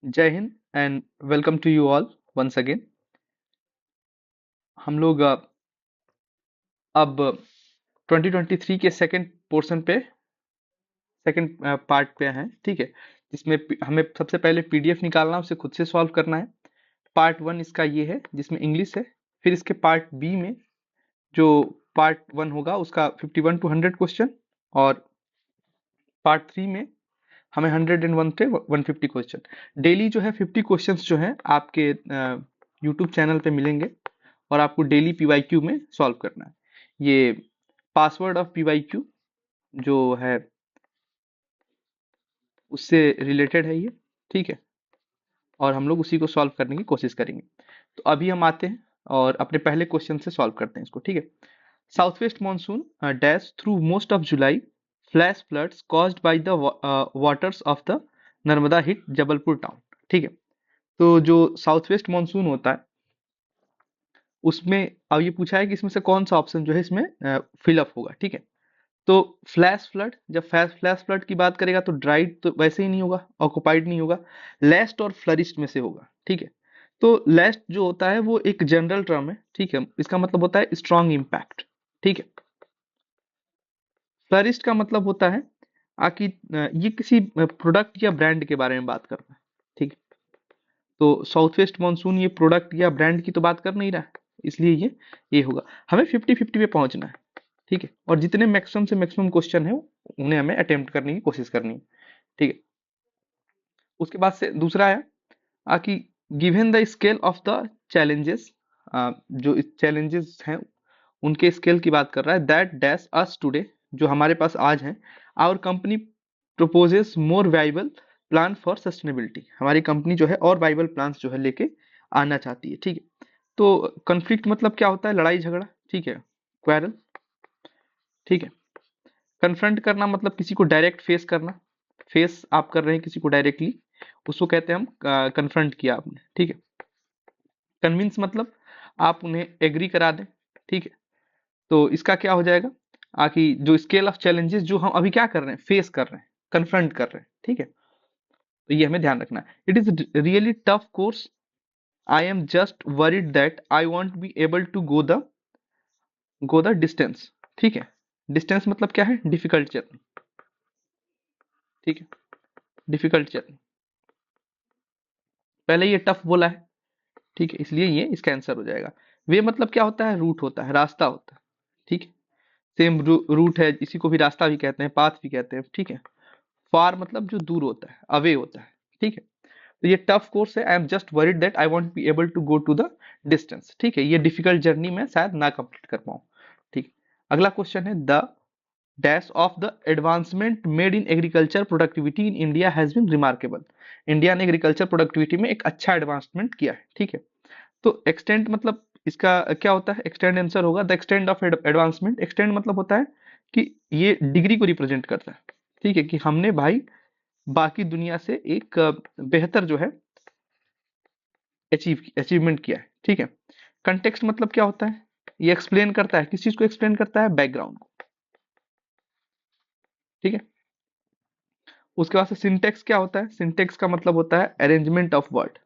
जय हिंद and welcome to you all once again. हम लोग अब 2023 के सेकंड पोर्शन पे सेकंड पार्ट पे हैं, ठीक है। जिसमें हमें सबसे पहले पीडीएफ निकालना है, उसे खुद से सॉल्व करना है। पार्ट वन इसका ये है जिसमें इंग्लिश है। फिर इसके पार्ट बी में जो पार्ट वन होगा उसका 51 टू 100 क्वेश्चन, और पार्ट थ्री में हमें 101 से 150 क्वेश्चन डेली जो है 50 क्वेश्चंस जो है आपके यूट्यूब चैनल पे मिलेंगे, और आपको डेली पीवाईक्यू में सॉल्व करना है। ये पासवर्ड ऑफ पीवाईक्यू जो है उससे रिलेटेड है ये, ठीक है। और हम लोग उसी को सॉल्व करने की कोशिश करेंगे। तो अभी हम आते हैं और अपने पहले क्वेश्चन से सॉल्व करते हैं इसको, ठीक है। South west monsoon dash through most of July, flash floods caused by the waters of the Narmada hit Jabalpur town, ठीक है। तो जो साउथ वेस्ट मानसून होता है उसमें अब ये पूछा है कि इसमें से कौन सा ऑप्शन जो है इसमें फिलअप होगा, ठीक है। तो फ्लैश फ्लड, जब फ्लैश फ्लड की बात करेगा तो ड्राइड तो वैसे ही नहीं होगा, ऑक्युपाइड नहीं होगा, लेस्ट और फ्लरिश्ड में से होगा, ठीक है। तो लेस्ट जो होता है वो एक जनरल टर्म है, ठीक है। इसका मतलब होता है स्ट्रॉन्ग इम्पैक्ट, ठीक है। फ्लरिश्ड का मतलब होता है आकि ये किसी प्रोडक्ट या ब्रांड के बारे में बात करता है, ठीक है। तो साउथ वेस्ट मानसून ये प्रोडक्ट या ब्रांड की तो बात कर नहीं रहा है, इसलिए ये होगा। हमें 50-50 पे पहुंचना है, ठीक है। और जितने मैक्सिमम से मैक्सिमम क्वेश्चन है उन्हें हमें अटेम्प्ट करने की कोशिश करनी है, ठीक है। उसके बाद से दूसरा है कि given the scale of the challenges, जो चैलेंजेस हैं उनके स्केल की बात कर रहा है। दैट डैश अस टुडे, जो हमारे पास आज है। Our company proposes more viable plan for sustainability, हमारी कंपनी जो है और वाइबल प्लान जो है लेके आना चाहती है, ठीक है। तो कन्फ्लिक्ट मतलब क्या होता है? लड़ाई झगड़ा, ठीक है। क्वेरल, ठीक है। कन्फ्रंट करना मतलब किसी को डायरेक्ट फेस करना, फेस आप कर रहे हैं किसी को डायरेक्टली, उसको कहते हैं हम कन्फ्रंट किया आपने, ठीक है। कन्विंस मतलब आप उन्हें एग्री करा दें, ठीक है। तो इसका क्या हो जाएगा कि जो स्केल ऑफ चैलेंजेस जो हम अभी क्या कर रहे हैं, फेस कर रहे हैं, कन्फ्रंट कर रहे हैं, ठीक है। तो ये हमें ध्यान रखना है। It is really tough course, I am just worried that I won't be able to go the distance, ठीक है। डिस्टेंस मतलब क्या है? डिफिकल्ट जर्नी, ठीक है। डिफिकल्ट जर्नी, पहले ये टफ बोला है, ठीक है, इसलिए ये इसका आंसर हो जाएगा। वे मतलब क्या होता है? रूट होता है, रास्ता होता है, ठीक है। सेम रूट है, इसी को भी रास्ता भी कहते हैं, पाथ भी कहते हैं, ठीक है। फार मतलब जो दूर होता है, अवे होता है, ठीक है। तो ये टफ कोर्स है, I am just worried that I won't be able to go to the distance, ठीक है। ये डिफिकल्ट जर्नी में शायद ना कंप्लीट कर पाऊं, ठीक। अगला क्वेश्चन है the dash of the advancement made in agriculture productivity in India has been remarkable, India ने एग्रीकल्चर प्रोडक्टिविटी में एक अच्छा एडवांसमेंट किया है, ठीक है। तो एक्सटेंट मतलब इसका क्या होता है? एक्सटेंड आंसर होगा the extend of advancement. Extend मतलब होता है कि ये डिग्री को रिप्रेजेंट करता है, ठीक है, कि हमने भाई बाकी दुनिया से एक बेहतर जो है अचीवमेंट किया है, ठीक है। कंटेक्स्ट मतलब क्या होता है? ये एक्सप्लेन करता है, किस चीज को एक्सप्लेन करता है? बैकग्राउंड को, ठीक है। उसके बाद से सिंटेक्स क्या होता है? सिंटेक्स का मतलब होता है अरेंजमेंट ऑफ वर्ड,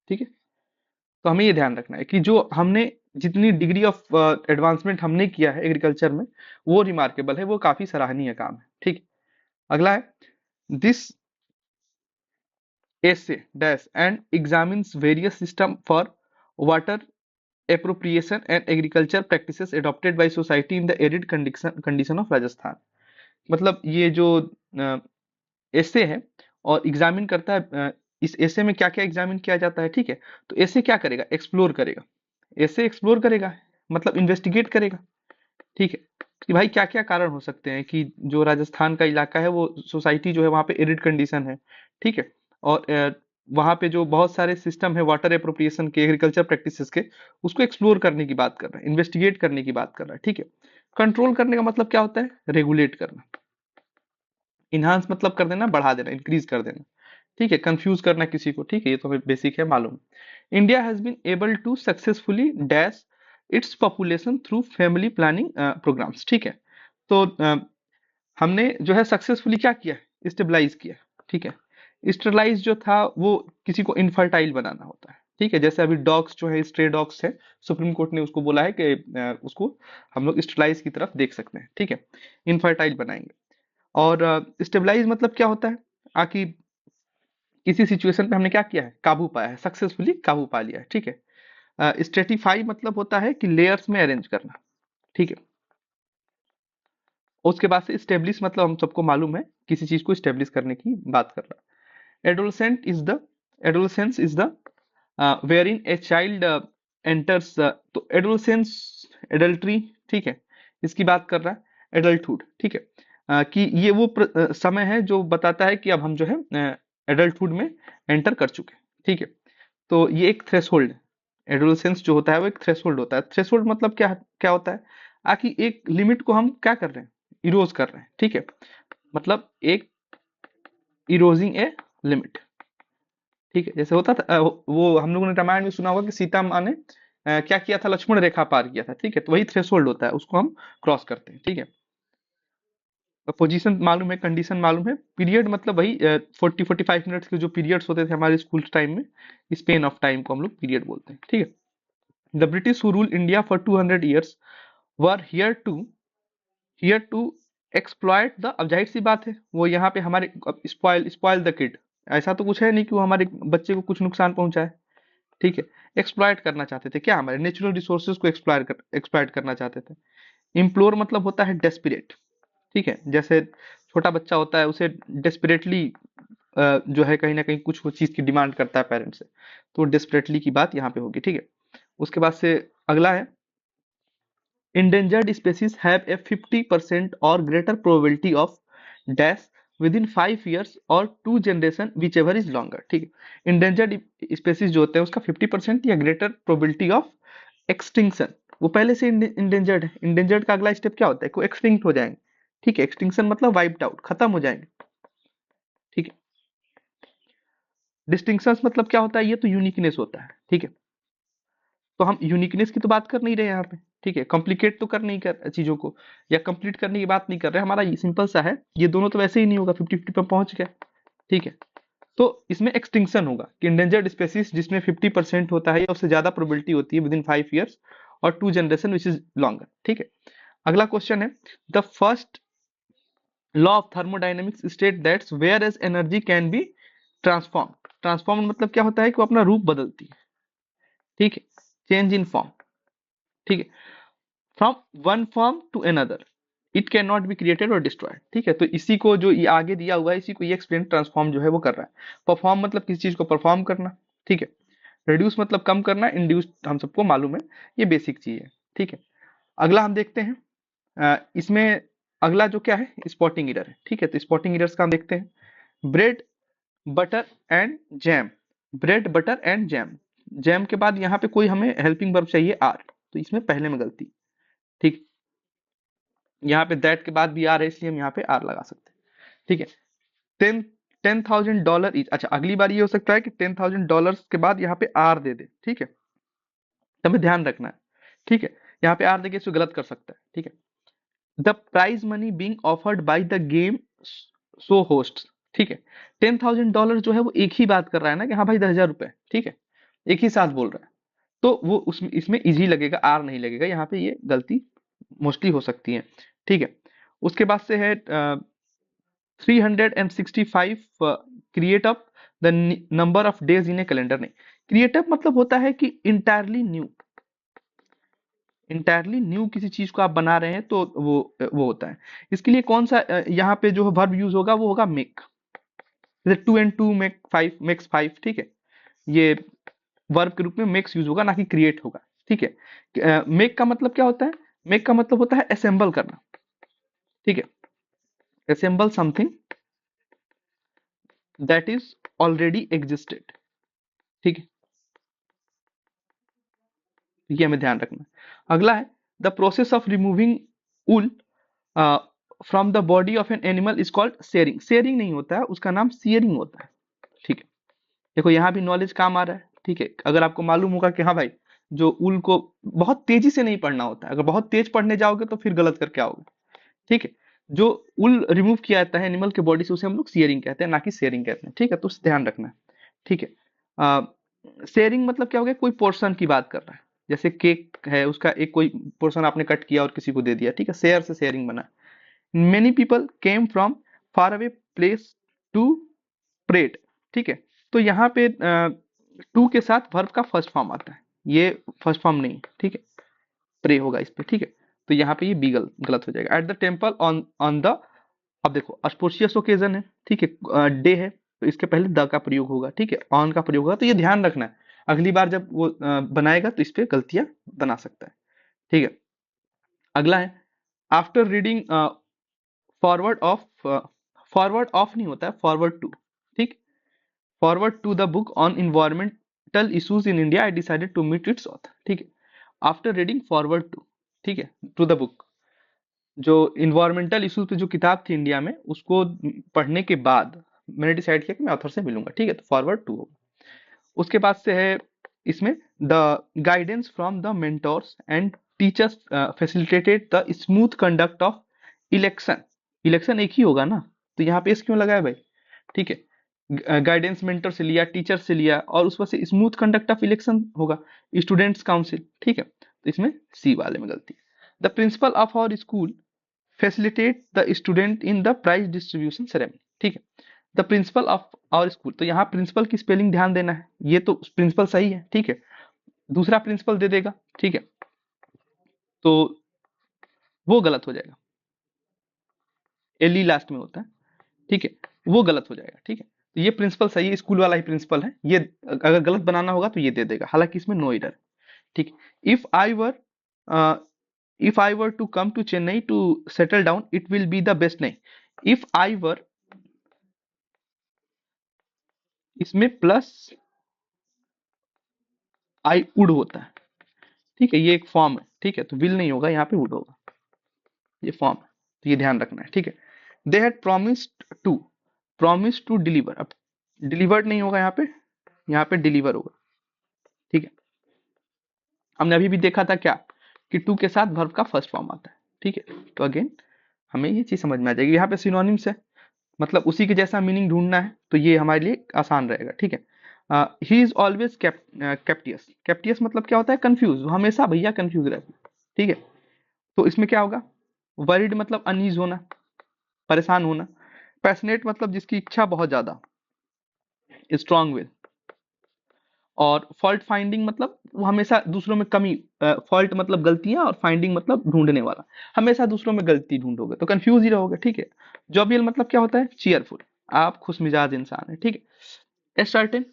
ठीक है। तो हमें ये ध्यान रखना है कि जो हमने जितनी डिग्री ऑफ एडवांसमेंट हमने किया है एग्रीकल्चर में वो रिमार्केबल है, वो काफी सराहनीय काम है, ठीक है। अगला है this essay dash and examines various system for water appropriation and agriculture practices adopted by society in the arid condition of Rajasthan। मतलब ये जो एसे है और एग्जामिन करता है इस एसे में क्या क्या एग्जामिन किया जाता है, ठीक है। तो एसे क्या करेगा? एक्सप्लोर करेगा, एसे एक्सप्लोर करेगा मतलब इन्वेस्टिगेट करेगा, ठीक है। कि भाई क्या क्या कारण हो सकते हैं कि जो राजस्थान का इलाका है वो सोसाइटी जो है वहाँ पे एरिड कंडीशन है, ठीक है। और वहाँ पे जो बहुत सारे सिस्टम है वाटर एप्रोप्रिएशन के, एग्रीकल्चर प्रैक्टिसेस के, उसको एक्सप्लोर करने की बात कर रहा है, इन्वेस्टिगेट करने की बात कर रहा है, ठीक है। कंट्रोल करने का मतलब क्या होता है? रेगुलेट करना। इन्हांस मतलब कर देना, बढ़ा देना, इंक्रीज कर देना, ठीक है। कंफ्यूज करना किसी को, ठीक है, ये तो हमें बेसिक है मालूम। India has been able to successfully dash its population through family planning programs, ठीक है। तो हमने जो है सक्सेसफुली क्या किया है? स्टेबलाइज किया, ठीक है। स्टेरलाइज जो था वो किसी को इनफर्टाइल बनाना होता है, ठीक है। जैसे अभी डॉग्स जो है, स्ट्रे डॉग्स है, सुप्रीम कोर्ट ने उसको बोला है कि उसको हम लोग स्टेरलाइज की तरफ देख सकते हैं, ठीक है, इनफर्टाइल बनाएंगे। और स्टेबलाइज मतलब क्या होता है, आकि किसी सिचुएशन पे हमने क्या किया है, काबू पाया है, सक्सेसफुली काबू पा लिया है, ठीक है। स्ट्रेटिफाई मतलब होता है कि लेयर्स में अरेंज करना, ठीक है। उसके बाद से स्टेब्लिश मतलब हम सबको मालूम है, किसी चीज को स्टेब्लिश करने की बात कर रहा है। Adolescent is the adolescence is the wherein a child enters तो एडोलसेंस, एडल्ट्री, ठीक है, इसकी बात कर रहा है। एडल्टहुड, ठीक है, कि ये वो समय है जो बताता है कि अब हम जो है एडल्टहुड में एंटर कर चुके हैं, ठीक है। तो ये एक थ्रेशोल्ड है। एडोलसेंस जो होता है वो एक थ्रेशोल्ड होता है। थ्रेशोल्ड मतलब क्या क्या होता है, आकि एक लिमिट को हम क्या कर रहे हैं, इरोज कर रहे हैं, ठीक है, मतलब एक इरोजिंग ए लिमिट, ठीक है। जैसे होता था वो हम लोगों ने रामायण में सुना होगा कि सीता माँ ने क्या किया था, लक्ष्मण रेखा पार किया था, ठीक है। तो वही थ्रेशोल्ड होता है, उसको हम क्रॉस करते हैं, ठीक है। पोजीशन मालूम है, कंडीशन मालूम है। पीरियड मतलब वही 40-45 मिनट्स के जो पीरियड्स होते थे हमारे स्कूल टाइम में, स्पेन ऑफ टाइम को हम लोग पीरियड बोलते हैं, ठीक है। The British who rule India for 200 years were here to exploit the, अब जाहिर सी बात है वो यहाँ पे हमारे स्पॉइल स्पॉइल द किड, ऐसा तो कुछ है नहीं कि वो हमारे बच्चे को कुछ नुकसान पहुंचाए, ठीक है। एक्सप्लॉइट करना चाहते थे क्या, हमारे नेचुरल रिसोर्सेज को एक्सप्लॉइट करना चाहते थे। इम्प्लोर मतलब होता है डेस्परेट, ठीक है। जैसे छोटा बच्चा होता है, उसे डेस्परेटली जो है कहीं ना कहीं कुछ वो चीज की डिमांड करता है पेरेंट्स से, तो डेस्परेटली की बात यहाँ पे होगी, ठीक है। उसके बाद से अगला है, endangered species have a 50% or greater probability of death within 5 years or 2 generation whichever is longer, ठीक है। endangered species जो होते हैं उसका 50% या greater probability of extinction, वो पहले से endangered है। endangered का अगला स्टेप क्या होता है, को extinct हो जाएंगे, ठीक है। extinction मतलब wiped out, खत्म हो जाएंगे, ठीक है। distinctions मतलब क्या होता है, ये तो यूनिकनेस होता है, ठीक है। तो हम यूनिकनेस की तो बात कर नहीं रहे यहाँ पे, ठीक है। कॉम्प्लिकेट तो कर नहीं कर चीजों को, या कंप्लीट करने की बात नहीं कर रहे, हमारा ये सिंपल सा है, ये दोनों तो वैसे ही नहीं होगा, 50-50 पर पहुंच गए, ठीक है। तो इसमें एक्सटिंक्शन होगा कि इंडेंजर्ड स्पेसीज जिसमें 50% होता है या उससे ज्यादा प्रोबेबिलिटी होती है विद इन 5 years और 2 जनरेशन विच इज लॉन्गर, ठीक है। अगला क्वेश्चन है, the first law of thermodynamics state that's whereas energy can be transform. Transform मतलब क्या होता है कि वो अपना रूप बदलती है, ठीक है, चेंज इन फॉर्म, ठीक है, from one form to another, it can not be created और डिस्ट्रॉयड, ठीक है। तो इसी को जो ये आगे दिया हुआ है, इसी को ये एक्सप्लेन ट्रांसफॉर्म जो है वो कर रहा है। परफॉर्म मतलब किसी चीज को परफॉर्म करना, ठीक है। रिड्यूस मतलब कम करना, इंड्यूस हम सबको मालूम है, ये बेसिक चीज है, ठीक है। अगला हम देखते हैं, इसमें अगला जो क्या है, स्पॉटिंग एरर है, ठीक है। तो स्पॉटिंग एरर्स का हम देखते हैं। Bread butter and jam, bread butter and jam, jam के बाद यहाँ पे कोई हमें हेल्पिंग वर्ब चाहिए आर, तो इसमें पहले में गलती, ठीक। यहाँ पे दैट के बाद भी आर है, इसलिए हम यहाँ पे आर लगा सकते हैं, ठीक है। टेन $10,000 इज, अच्छा अगली बार ये हो सकता है कि $10,000 के बाद यहाँ पे आर दे दे, ठीक है। तो हमें ध्यान रखना है, ठीक है। यहाँ पे आर देके इसको गलत कर सकता है, ठीक है। The prize money being offered by the game show host, ठीक है। $10,000 जो है वो एक ही बात कर रहा है ना कि हाँ भाई 10,000 रुपए, ठीक है, एक ही साथ बोल रहा है, तो वो उसमें इसमें इजी लगेगा, आर नहीं लगेगा, यहाँ पे ये गलती मोस्टली हो सकती है, ठीक है। उसके बाद से है 365 create up the number of days in A calendar, नहीं, क्रिएट अप मतलब होता है कि इंटायरली न्यू किसी चीज को आप बना रहे हैं, तो वो होता है। इसके लिए कौन सा यहाँ पे जो वर्ब यूज होगा वो होगा मेक, जैसे 2 and 2 मेक्स 5, ठीक है। ये वर्ब के रूप में मेक्स यूज होगा, ना कि क्रिएट होगा, ठीक है। मेक का मतलब क्या होता है, मेक का मतलब होता है असेंबल करना, ठीक है, assemble something that is already existed, ठीक है, ये हमें ध्यान रखना। अगला है, the process of removing wool from the body of an animal is called sharing, sharing नहीं होता है, उसका नाम सियरिंग होता है, ठीक है। देखो यहाँ भी नॉलेज काम आ रहा है, ठीक है। अगर आपको मालूम होगा कि हाँ भाई जो ऊल को बहुत तेजी से नहीं पढ़ना होता है, अगर बहुत तेज पढ़ने जाओगे तो फिर गलत करके आओगे, ठीक है। जो उल रिमूव किया जाता है एनिमल के बॉडी से, उसे हम लोग सीयरिंग कहते हैं, ना कि शेयरिंग कहते हैं। ठीक है, तो उसे ध्यान रखना है। ठीक है, शेयरिंग मतलब क्या हो गया, कोई पोर्शन की बात कर रहा है, जैसे केक है, उसका एक कोई पोर्शन आपने कट किया और किसी को दे दिया। ठीक है, शेयर से शेयरिंग बना। Many people came from far away place to trade. ठीक है, तो यहाँ पे टू के साथ वर्ब का फर्स्ट फॉर्म आता है, ये फर्स्ट फॉर्म नहीं है। ठीक है, प्रे होगा इस पे। ठीक है, तो यहाँ पे ये बी गलत हो जाएगा। At the temple on on the, अब देखो ऑस्पोर्शियस ओकेजन है। ठीक है, डे है, तो इसके पहले द का प्रयोग होगा। ठीक है, ऑन का प्रयोग होगा, तो ये ध्यान रखना है, अगली बार जब वो बनाएगा तो इस पे गलतियां बना सकता है। ठीक है, अगला है after reading forward of, forward of नहीं होता है, फॉरवर्ड टू। ठीक, forward to the book on environmental issues in India I decided to meet its author. ठीक है, आफ्टर रीडिंग फॉरवर्ड टू, ठीक है, टू द बुक, जो इन्वायरमेंटल इश्यूज पे जो किताब थी इंडिया में, उसको पढ़ने के बाद मैंने डिसाइड किया कि मैं ऑथर से मिलूंगा। ठीक है, तो फॉरवर्ड टू होगा। उसके बाद से है इसमें the guidance from the mentors and teachers facilitated the smooth conduct of election. Election एक ही होगा ना, तो यहाँ पे इस क्यों लगा है भाई। ठीक है, गाइडेंस मेंटर से लिया, टीचर से लिया, और उस पर से स्मूथ कंडक्ट ऑफ इलेक्शन होगा, स्टूडेंट्स काउंसिल। ठीक है, तो इसमें सी वाले में गलती है। The principal of our school facilitate the student in the prize distribution ceremony. ठीक है, the principal of our school, तो यहाँ प्रिंसिपल की स्पेलिंग ध्यान देना है, ये तो प्रिंसिपल सही है। ठीक है, दूसरा प्रिंसिपल दे देगा। ठीक है, तो वो गलत हो जाएगा, एल लास्ट में होता है। ठीक है, वो गलत हो जाएगा। ठीक है, तो ये प्रिंसिपल सही है, स्कूल वाला ही प्रिंसिपल है, ये अगर गलत बनाना होगा तो ये दे देगा, हालांकि इसमें नो एरर। ठीक, if I were if I were to come to Chennai to settle down it will be the best. नहीं, इफ आई वर, इसमें प्लस आई वुड होता है। ठीक है, ये एक फॉर्म है। ठीक है, तो विल नहीं होगा, यहाँ पे वुड होगा, ये फॉर्म है, तो ये ध्यान रखना है। ठीक है, they had promised to deliver, अब डिलीवर्ड नहीं होगा यहाँ पे डिलीवर होगा। ठीक है, हमने अभी भी देखा था क्या, कि टू के साथ वर्ब का फर्स्ट फॉर्म आता है। ठीक है, तो अगेन हमें ये चीज समझ में आ जाएगी। यहाँ पे सिनोनिम्स है, मतलब उसी के जैसा मीनिंग ढूंढना है, तो ये हमारे लिए आसान रहेगा। ठीक है, ही इज ऑलवेज कैप्टियस। कैप्टियस मतलब क्या होता है, कंफ्यूज, हमेशा भैया कंफ्यूज रहते हैं। ठीक है, तो इसमें क्या होगा, वरीड मतलब अनईज होना, परेशान होना। पैशनेट मतलब जिसकी इच्छा बहुत ज्यादा, स्ट्रांग विल। और फॉल्ट फाइंडिंग मतलब वो हमेशा दूसरों में कमी, फॉल्ट मतलब गलतियां, और फाइंडिंग मतलब ढूंढने वाला, हमेशा दूसरों में गलती ढूंढोगे तो कंफ्यूज ही रहोगे। ठीक है, जॉबियल मतलब क्या होता है, चीयरफुल, आप खुश मिजाज इंसान है। ठीक है, ascertain,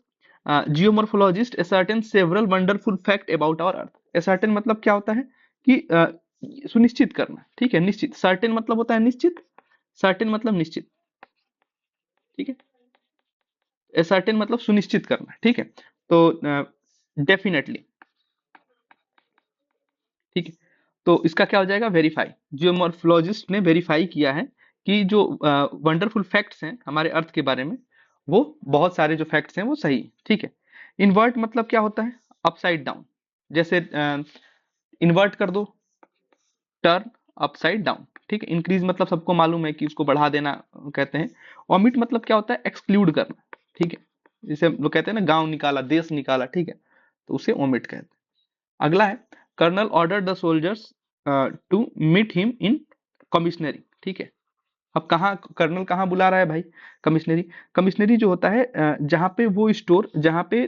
geomorphologist ascertain several wonderful fact about our earth. Ascertain मतलब क्या होता है कि सुनिश्चित करना। ठीक है, निश्चित, सर्टेन मतलब होता है निश्चित, सर्टेन मतलब निश्चित। ठीक है, एसर्टेन मतलब सुनिश्चित करना। ठीक है, तो डेफिनेटली। ठीक है, तो इसका क्या हो जाएगा, वेरीफाई। जियोमॉर्फोलॉजिस्ट ने वेरीफाई किया है कि जो वंडरफुल फैक्ट्स हैं हमारे अर्थ के बारे में, वो बहुत सारे जो फैक्ट्स हैं वो सही। ठीक है, इन्वर्ट मतलब क्या होता है, अपसाइड डाउन, जैसे इन्वर्ट कर दो, टर्न अपसाइड डाउन। ठीक है, इंक्रीज मतलब सबको मालूम है कि उसको बढ़ा देना कहते हैं। ओमिट मतलब क्या होता है, एक्सक्लूड करना। ठीक है, जिसे लोग कहते हैं ना, गांव निकाला, देश निकाला। ठीक है, तो उसे ओमिट कहते हैं। अगला है colonel order the soldiers to meet him in commissionary. ठीक है, अब कहाँ कर्नल कहाँ बुला रहा है भाई, कमिश्नरी। कमिश्नरी जो होता है जहाँ पे वो स्टोर, जहाँ पे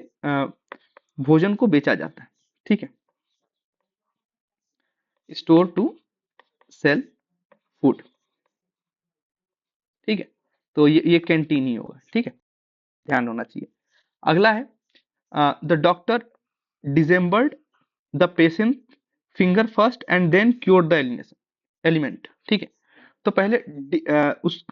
भोजन को बेचा जाता है। ठीक है, स्टोर टू सेल फूड। ठीक है, तो ये कैंटीन ही होगा। ठीक है, ध्यान होना चाहिए। अगला है the doctor dismembered the patient finger first and then cure the element. ठीक है, तो पहले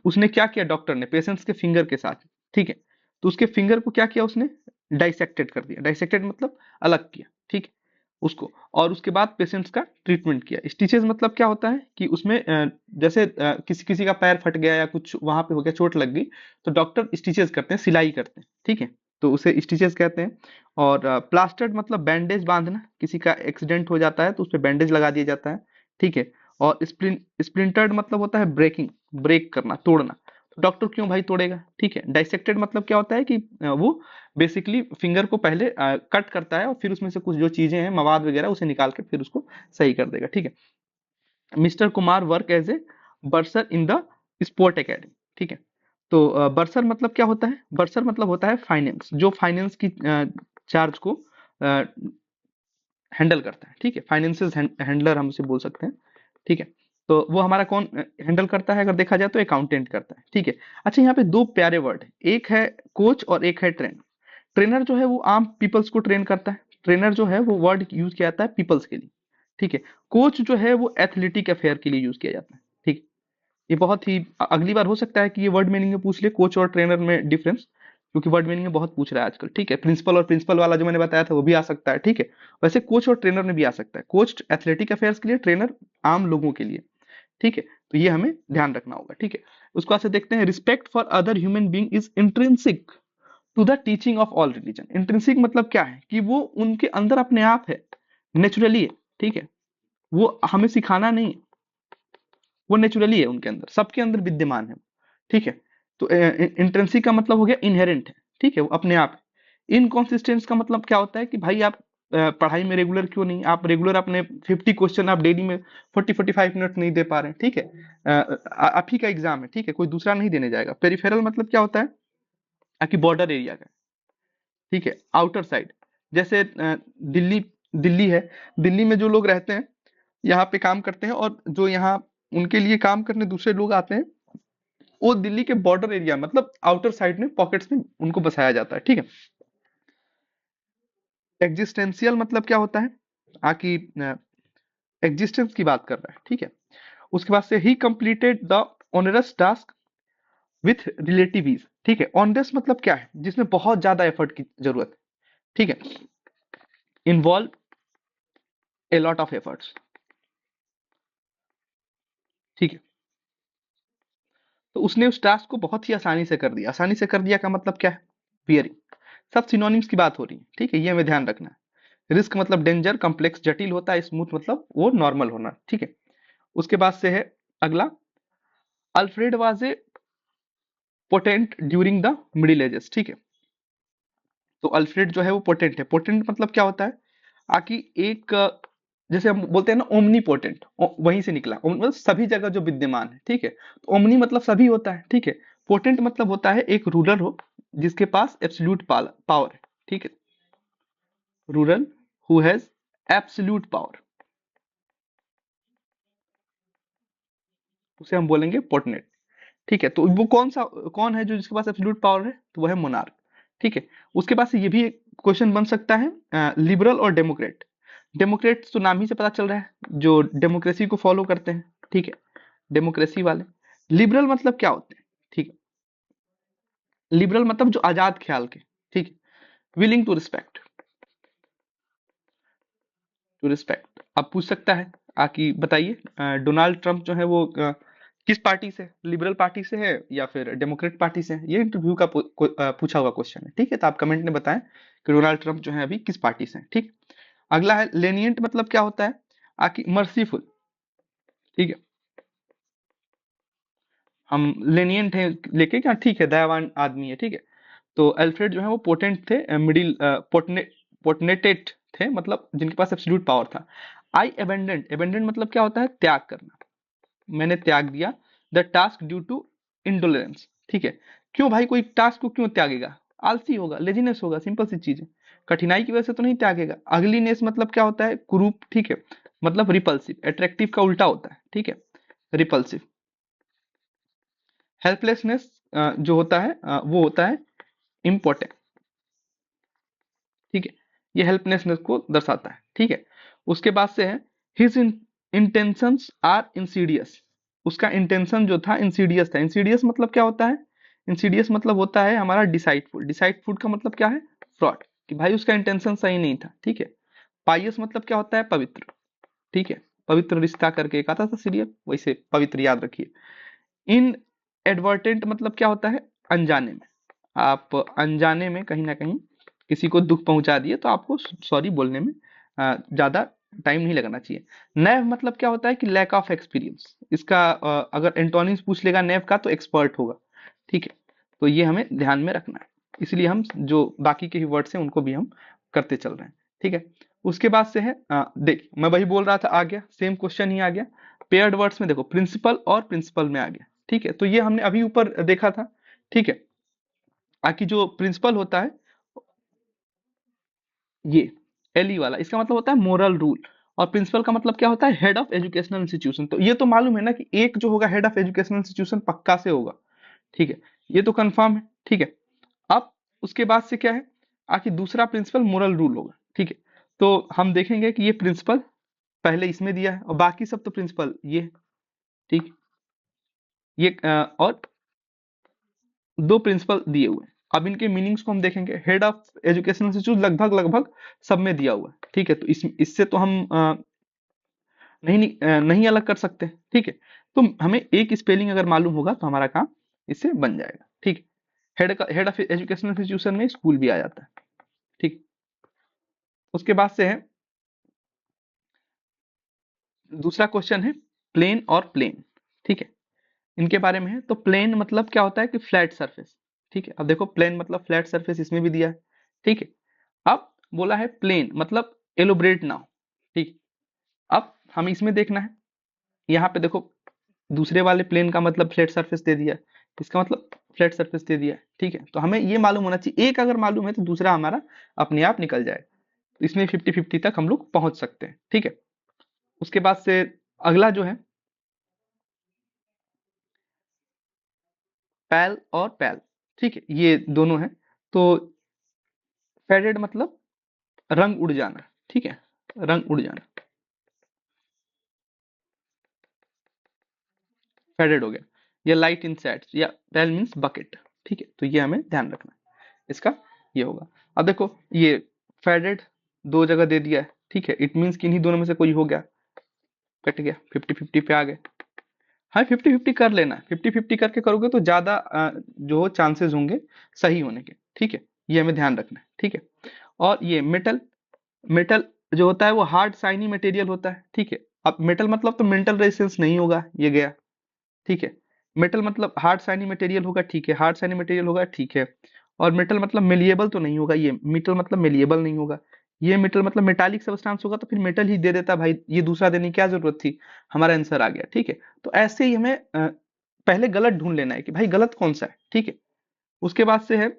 उसने क्या किया, डॉक्टर ने पेशेंट्स के फिंगर के साथ। ठीक है, तो उसके फिंगर को क्या किया, उसने डाइसेक्टेड कर दिया। डाइसेक्टेड मतलब अलग किया। ठीक है, उसको, और उसके बाद पेशेंट्स का ट्रीटमेंट किया। स्टिचेस मतलब क्या होता है कि उसमें जैसे किसी किसी का पैर फट गया या कुछ वहां पे हो गया, चोट लग गई, तो डॉक्टर स्टिचेस करते हैं, सिलाई करते हैं। ठीक है, तो उसे स्टिचेस कहते हैं। और प्लास्टर्ड मतलब बैंडेज बांधना, किसी का एक्सीडेंट हो जाता है तो उस पर बैंडेज लगा दिया जाता है। ठीक है, और स्प्लिंटर्ड मतलब होता है ब्रेकिंग, ब्रेक करना, तोड़ना। तो डॉक्टर क्यों भाई तोड़ेगा, ठीक है। डाइसेक्टेड मतलब क्या होता है कि वो बेसिकली फिंगर को पहले कट करता है और फिर उसमें से कुछ जो चीजें हैं, मवाद वगैरह, उसे निकाल के फिर उसको सही कर देगा, ठीक है। Mister Kumar work as a bursar in the sport academy, ठीक है। तो बर्सर मतलब क्या होता है, बर्सर मतलब होता है फाइनेंस, जो फाइनेंस की चार्ज को हैंडल करता है, ठीक है। फाइनेंसिस हैंडलर हम उसे बोल सकते हैं, ठीक है। तो वो हमारा कौन हैंडल करता है, अगर देखा जाए तो अकाउंटेंट करता है, ठीक है। अच्छा, यहाँ पे दो प्यारे वर्ड है, एक है कोच और एक है ट्रेनर। ट्रेनर जो है वो आम पीपल्स को ट्रेन करता है, ट्रेनर जो है वो वर्ड यूज किया जाता है पीपल्स के लिए, ठीक है। कोच जो है वो एथलेटिक अफेयर के लिए यूज किया जाता है, ठीक है। ये बहुत ही अगली बार हो सकता है कि ये वर्ड मीनिंग में पूछ ले, कोच और ट्रेनर में डिफरेंस, क्योंकि वर्ड मीनिंग में बहुत पूछ रहा है आजकल, ठीक है। प्रिंसिपल और प्रिंसिपल वाला जो मैंने बताया था वो भी आ सकता है, ठीक है। वैसे कोच और ट्रेनर में भी आ सकता है, कोच एथलेटिक अफेयर्स के लिए, ट्रेनर आम लोगों के लिए, ठीक है। तो ये हमें ध्यान रखना होगा, ठीक है। उसको से देखते हैं, respect for other human being is intrinsic to the teaching of all religion. Intrinsic मतलब क्या है कि वो उनके अंदर अपने आप है, नेचुरली है, ठीक है। वो हमें सिखाना नहीं है, वो नेचुरली है, उनके अंदर, सबके अंदर विद्यमान है, ठीक है। तो इंट्रिंसिक का मतलब हो गया इनहेरेंट है, ठीक है, वो अपने आप है। इनकॉन्सिस्टेंस का मतलब क्या होता है कि भाई आप पढ़ाई में रेगुलर क्यों नहीं, आप रेगुलर अपने 50 क्वेश्चन आप डेली में 40-45 मिनट नहीं दे पा रहे हैं, ठीक है। आप ही का एग्जाम है, ठीक है, कोई दूसरा नहीं देने जाएगा। पेरिफेरल मतलब क्या होता है कि बॉर्डर एरिया का, ठीक है, आउटर साइड। जैसे दिल्ली, दिल्ली है, दिल्ली में जो लोग रहते हैं, यहाँ पे काम करते हैं, और जो यहाँ उनके लिए काम करने दूसरे लोग आते हैं, वो दिल्ली के बॉर्डर एरिया मतलब आउटर साइड में, पॉकेट्स में उनको बसाया जाता है, ठीक है। एग्जिस्टेंशियल मतलब क्या होता है, आकि एग्जिस्टेंस की बात कर रहा है, ठीक है। उसके बाद से ही completed the onerous task with relative ease, ठीक है। ऑनरस मतलब क्या है, जिसमें बहुत ज्यादा एफर्ट की जरूरत है, ठीक है, involve a lot of efforts, ठीक है। तो उसने उस टास्क को बहुत ही आसानी से कर दिया। आसानी से कर दिया का मतलब क्या है, बियरिंग। सब सिनोनिम्स की बात हो रही है, ठीक है, ये हमें ध्यान रखना है। रिस्क मतलब डेंजर, कॉम्प्लेक्स जटिल होता है, स्मूथ मतलब वो नॉर्मल होना, ठीक है। उसके बाद से है अगला, Alfred was a potent during the middle ages, ठीक है। तो अल्फ्रेड जो है वो पोटेंट है। पोटेंट मतलब क्या होता है, आकि एक जैसे हम बोलते हैं ना ओमनी पोटेंट, वहीं से निकला, मतलब सभी जगह जो विद्यमान है, ठीक है। तो ओमनी मतलब सभी होता है, ठीक है। पोटेंट मतलब होता है एक रूलर हो जिसके पास एब्सोल्यूट पावर है, ठीक है। Rural who has absolute power, उसे हम बोलेंगे पोर्टनेट, ठीक है। तो वो कौन है जो जिसके पास एब्सोल्यूट पावर है, तो वो है मोनार्क, ठीक है। उसके पास ये भी क्वेश्चन बन सकता है, लिबरल और डेमोक्रेट। डेमोक्रेट तो नाम ही से पता चल रहा है, जो डेमोक्रेसी को फॉलो करते हैं, ठीक है, डेमोक्रेसी वाले। लिबरल मतलब क्या होते हैं, ठीक है, लिबरल मतलब जो आजाद ख्याल के, ठीक है। Willing to respect, to respect. अब पूछ सकता है आकि बताइए, डोनाल्ड ट्रंप जो है वो किस पार्टी से, लिबरल पार्टी से है या फिर डेमोक्रेट पार्टी से है, ये इंटरव्यू का पूछा हुआ क्वेश्चन है, ठीक है। तो आप कमेंट में बताएं कि डोनाल्ड ट्रंप जो है अभी किस पार्टी से है, ठीक। अगला है लेनियंट, मतलब क्या होता है, आकि मर्सीफुल, ठीक है। हम लेनियंट है लेके क्या, ठीक है, दयावान आदमी है, ठीक है। तो अल्फ्रेड जो है वो पोटेंट थे, मिडिल पोटनेटेड थे, मतलब जिनके पास एब्सोल्यूट पावर था। आई एबेंडेंट, एबेंडेंट मतलब क्या होता है, त्याग करना, मैंने त्याग दिया। The task due to indolence, ठीक है। क्यों भाई, कोई टास्क को क्यों त्यागेगा, आलसी होगा, लेजीनेस होगा, सिंपल सी चीज है। कठिनाई की वजह से तो नहीं त्यागेगा। अगलीनेस मतलब क्या होता है, कुरूप, ठीक है, मतलब रिपल्सिव। अट्रैक्टिव का उल्टा होता है, ठीक है, रिपल्सिव। हेल्पलेसनेस जो होता है वो होता है इम्पोर्टेंट, ठीक है। ये हेल्पलेसनेस को दर्शाता है, ठीक है। उसके बाद से है हिज इंटेंशंस आर इंसीडियस, उसका इंटेंशन जो था इंसीडियस था। इंसीडियस मतलब क्या होता है, इंसीडियस मतलब होता है हमारा डिसाइडफुल। डिसाइडफुल का मतलब क्या है, फ्रॉड, कि भाई उसका इंटेंशन सही नहीं था, ठीक है। पाइयस मतलब क्या होता है, पवित्र, ठीक है। पवित्र रिश्ता करके एक आता था सीरियल, वैसे पवित्र याद रखिए। इन एडवर्टेंट मतलब क्या होता है, अनजाने में, आप अनजाने में कहीं ना कहीं किसी को दुख पहुंचा दिए तो आपको सॉरी बोलने में ज्यादा टाइम नहीं लगाना चाहिए। नैव मतलब क्या होता है कि लैक ऑफ एक्सपीरियंस। इसका अगर एंटोनिम्स पूछ लेगा नैव का तो एक्सपर्ट होगा, ठीक है। तो ये हमें ध्यान में रखना है, इसलिए हम जो बाकी के ही वर्ड्स हैं उनको भी हम करते चल रहे हैं, ठीक है। उसके बाद से है देख, मैं वही बोल रहा था, आ गया सेम क्वेश्चन ही आ गया। पेयर्ड वर्ड्स में देखो प्रिंसिपल और प्रिंसिपल में आ गया, ठीक है। तो ये हमने अभी ऊपर देखा था, ठीक है। बाकी जो प्रिंसिपल होता है ये एलई वाला, इसका मतलब होता है मोरल रूल। और प्रिंसिपल का मतलब क्या होता है, हेड ऑफ एजुकेशनल इंस्टीट्यूशन। तो ये तो मालूम है ना कि एक जो होगा हेड ऑफ एजुकेशनल इंस्टीट्यूशन पक्का से होगा, ठीक है, ये तो कंफर्म है, ठीक है। अब उसके बाद से क्या है, आखिर दूसरा प्रिंसिपल मोरल रूल होगा, ठीक है। तो हम देखेंगे कि ये प्रिंसिपल पहले इसमें दिया है और बाकी सब तो प्रिंसिपल ये, ठीक। ये और दो प्रिंसिपल दिए हुए हैं। अब इनके मीनिंग्स को हम देखेंगे। हेड ऑफ एजुकेशन इंस्टीट्यूट लगभग लगभग सब में दिया हुआ है, ठीक है। तो इससे तो हम नहीं अलग कर सकते, ठीक है। तो हमें एक स्पेलिंग अगर मालूम होगा तो हमारा काम इससे बन जाएगा, ठीक। हेड ऑफ एजुकेशनल इंस्टीट्यूशन में स्कूल भी आ जाता है, ठीक। उसके बाद से है दूसरा क्वेश्चन है प्लेन और प्लेन, ठीक है। इनके बारे में है। तो प्लेन मतलब क्या होता है कि फ्लैट सरफेस, ठीक है। अब देखो प्लेन मतलब फ्लैट सरफेस इसमें भी दिया है, ठीक है। अब बोला है प्लेन मतलब एलोबरेट ना हो, ठीक। अब हम इसमें देखना है, यहाँ पे देखो दूसरे वाले प्लेन का मतलब फ्लैट सरफेस दे दिया है, इसका मतलब फ्लैट सरफेस दे दिया है, ठीक है। तो हमें ये मालूम होना चाहिए, एक अगर मालूम है तो दूसरा हमारा अपने आप निकल जाए। तो इसमें 50-50 तक हम लोग पहुंच सकते हैं, ठीक है। उसके बाद से अगला जो है पैल और पैल, ठीक है, ये दोनों है। तो फेडेड मतलब रंग उड़ जाना, ठीक है, रंग उड़ जाना, फेडेड हो गया। या लाइट इंसेट्स, या पैल मीन्स बकेट, ठीक है। तो ये हमें ध्यान रखना है इसका, ये होगा। अब देखो ये फेडेड दो जगह दे दिया है, ठीक है, इट मीन्स कि इन्हीं दोनों में से कोई हो गया, कट गया, 50-50 पे आ गए। हाँ 50-50 कर लेना है, 50-50 करके करोगे तो ज्यादा जो चांसेस होंगे सही होने के, ठीक है। ये हमें ध्यान रखना है, ठीक है। और ये मेटल, मेटल जो होता है वो हार्ड शाइनी मटेरियल होता है, ठीक है। अब मेटल मतलब तो मेंटल रेजिस्टेंस नहीं होगा, ये गया, ठीक है। मेटल मतलब हार्ड शाइनी मटेरियल होगा, ठीक है, हार्ड शाइनी मटेरियल होगा, ठीक है। और मेटल मतलब मेलिएबल तो नहीं होगा, ये मेटल मतलब मेलिएबल नहीं होगा। ये मेटल मतलब मेटालिक सब्सटेंस होगा तो फिर मेटल ही दे देता भाई, ये दूसरा देने की क्या जरूरत थी, हमारा आंसर आ गया, ठीक है। तो ऐसे ही हमें पहले गलत ढूंढ लेना है कि भाई गलत कौन सा है, ठीक है। उसके बाद से है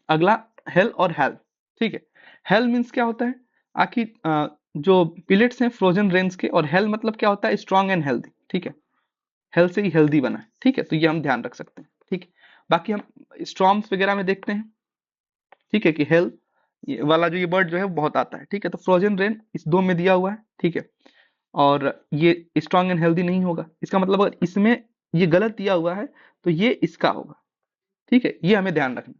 अगला हेल और हेल्थ, ठीक है। हेल मीन्स क्या होता है, आखिर जो पिलेट्स हैं फ्रोजन रेंज के, और हेल मतलब क्या होता है स्ट्रॉन्ग एंड हेल्दी, ठीक है। हेल्थ से ही हेल्दी बना है, ठीक है। तो ये हम ध्यान रख सकते हैं, ठीक है। बाकी हम स्ट्रॉम्स वगैरह में देखते हैं, ठीक है, कि हेल्थ ये वाला जो ये वर्ड जो है वो बहुत आता है, ठीक है। तो फ्रोजन रेन इस दो में दिया हुआ है, ठीक है। और ये स्ट्रॉन्ग एंड हेल्दी नहीं होगा, इसका मतलब अगर इसमें ये गलत दिया हुआ है तो ये इसका होगा, ठीक है। ये हमें ध्यान रखना,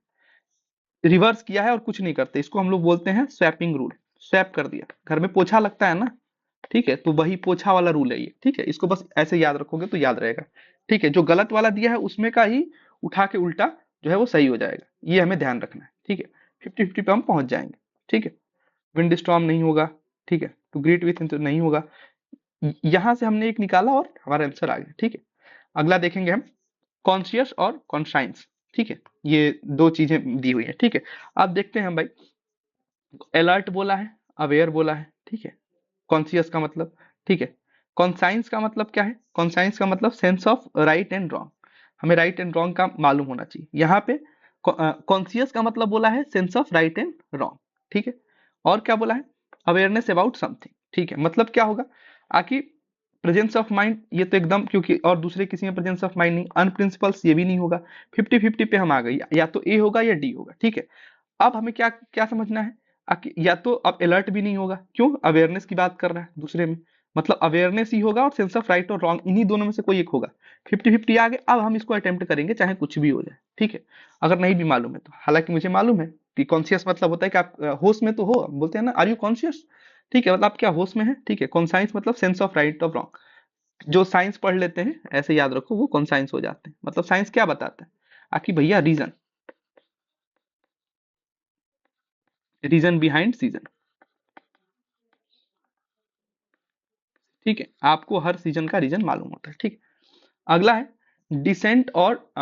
रिवर्स किया है और कुछ नहीं करते, इसको हम लोग बोलते हैं स्वैपिंग रूल। स्वैप कर दिया, घर में पोछा लगता है ना, ठीक है, तो वही पोछा वाला रूल है ये, ठीक है। इसको बस ऐसे याद रखोगे तो याद रहेगा, ठीक है। जो गलत वाला दिया है उसमें का ही उठा के उल्टा जो है वो सही हो जाएगा, ये हमें ध्यान रखना है, ठीक है। 50-50 पे हम पहुंच जाएंगे, ठीक है। विंड स्टॉर्म नहीं होगा, ठीक है। टू ग्रीट विथ नहीं होगा। यहां से हमने एक निकाला और हमारा आंसर आ गया, ठीक है। अगला देखेंगे हम कॉन्शियस और कॉन्साइंस, ठीक है। ये दो चीजें दी हुई है, ठीक है। अब देखते हैं हम भाई, अलर्ट बोला है, अवेयर बोला है, ठीक है। कॉन्शियस का मतलब, ठीक है। कॉन्साइंस का मतलब क्या है, कॉन्साइंस का मतलब sense of right and wrong, हमें राइट एंड रॉन्ग का मालूम होना चाहिए। यहाँ पे कॉन्शियस का मतलब बोला है sense of right and wrong, ठीक है। और क्या बोला है, अवेयरनेस अबाउट समथिंग, ठीक है। मतलब क्या होगा, आखिर प्रेजेंस ऑफ माइंड ये तो एकदम, क्योंकि और दूसरे किसी में प्रेजेंस ऑफ माइंड नहीं, अनप्रिंसिपल्स ये भी नहीं होगा। 50-50 पे हम आ गए, या तो ए होगा या डी होगा, ठीक है। अब हमें क्या क्या समझना है, या तो अब अलर्ट भी नहीं होगा, क्यों, अवेयरनेस की बात कर रहा है दूसरे में, मतलब अवेयरनेस ही होगा और सेंस ऑफ राइट और रॉन्ग इन्हीं दोनों में से कोई एक होगा। 50-50 आ गए, अब हम इसको अटेम्प्ट करेंगे चाहे कुछ भी हो जाए, ठीक है। अगर नहीं भी मालूम है तो, हालांकि मुझे मालूम है कि कॉन्शियस मतलब होता है कि आप होश में तो हो, बोलते हैं ना आर यू कॉन्शियस, ठीक है, मतलब आप क्या होश में है, ठीक है। कॉन्साइंस मतलब सेंस ऑफ राइट और रॉन्ग, जो साइंस पढ़ लेते हैं ऐसे याद रखो वो कॉन्साइंस हो जाते हैं। मतलब साइंस क्या बताता है, आखिर भैया रीजन, रीजन बिहाइंड सीजन, ठीक है, आपको हर सीजन का रीजन मालूम होता है। ठीक है, अगला है डिसेंट और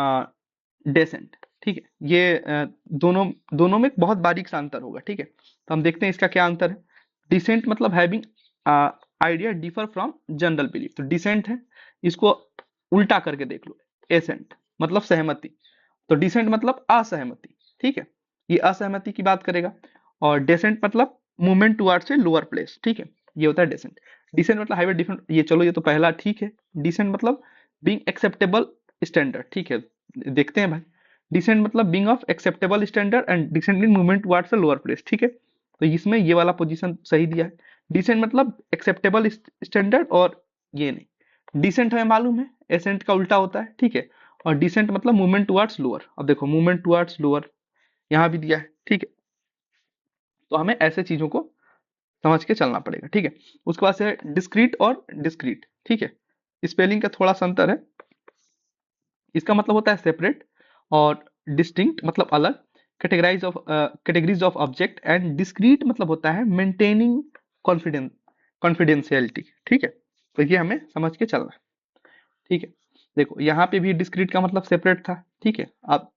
डेसेंट। ठीक है, ये दोनों दोनों में बहुत बारीक सा अंतर होगा। ठीक है, तो हम देखते हैं इसका क्या अंतर है। डिसेंट मतलब having idea differ from general belief, तो डिसेंट है, इसको उल्टा करके देख लो, एसेंट मतलब सहमति, तो डिसेंट मतलब असहमति। ठीक है, ये असहमति की बात करेगा, और डेसेंट मतलब movement towards a lower place. ठीक है, ये होता है डेसेंट। डिसेंट मतलब हाईवे डिफरेंट, ये चलो ये तो पहला ठीक है। डिसेंट मतलब बीइंग एक्सेप्टेबल स्टैंडर्ड। ठीक है, देखते हैं भाई, डिसेंट मतलब being of acceptable standard and descent in movement towards a lower place. ठीक है, तो इसमें ये वाला पोजीशन सही दिया है। डिसेंट मतलब एक्सेप्टेबल स्टैंडर्ड, और ये नहीं। डिसेंट हमें मालूम है एसेंट का उल्टा होता है। ठीक है, और डिसेंट मतलब मूवमेंट टुवर्ड्स लोअर। अब देखो मूवमेंट टुवर्ड्स लोअर यहाँ भी दिया है। ठीक है, तो हमें ऐसे चीजों को समझ के चलना पड़ेगा। ठीक है, उसके बाद से डिस्क्रीट और डिस्क्रीट। ठीक है, स्पेलिंग का थोड़ा सा अंतर है, इसका मतलब होता है सेपरेट, और डिस्टिंक्ट मतलब अलग, categories of object, and discrete मतलब होता है मेंटेनिंग कॉन्फिडेंशियलिटी। ठीक है, तो ये हमें समझ के चलना है। ठीक है, देखो यहाँ पे भी डिस्क्रीट का मतलब सेपरेट था। ठीक है, अब